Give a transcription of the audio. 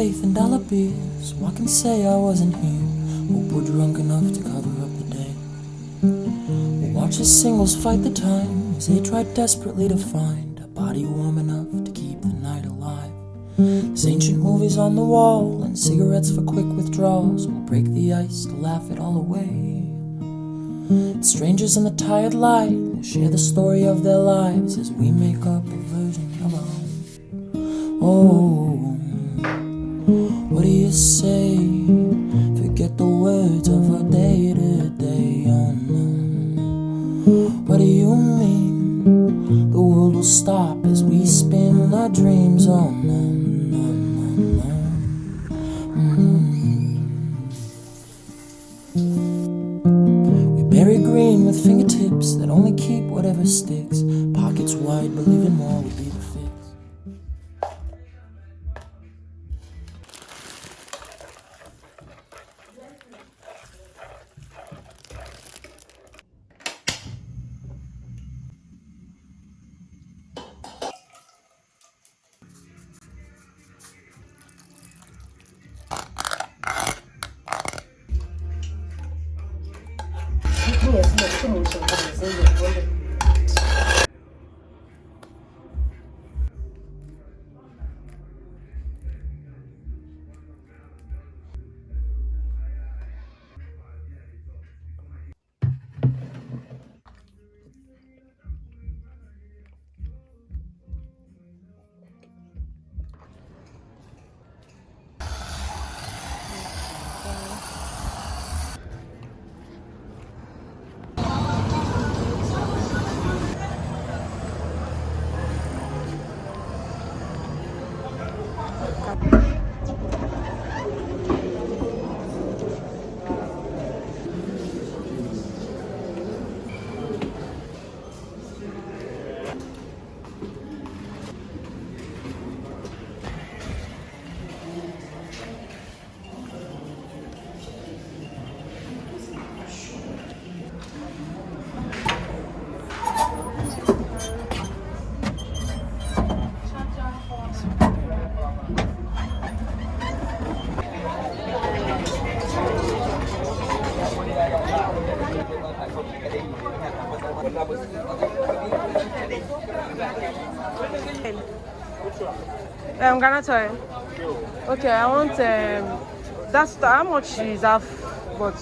faith in dollar bills. What can say I wasn't here? Hope we're drunk enough to cover up the day. We'll watch the singles fight the time as they try desperately to find a body warm enough to keep the night alive. There's ancient movies on the wall and cigarettes for quick withdrawals. We'll break the ice to laugh it all away. Strangers in the tired light will share the story of their lives as we make up a version of our own. Oh, what do you say? Forget the words of our day to day. Oh no, what do you mean? The world will stop as we spin our dreams. Oh no, no, no, no. We bury green with fingertips that only keep whatever sticks. Pockets wide, believing more will be the fix. Ghana toy. Okay, I want that's how much is half, but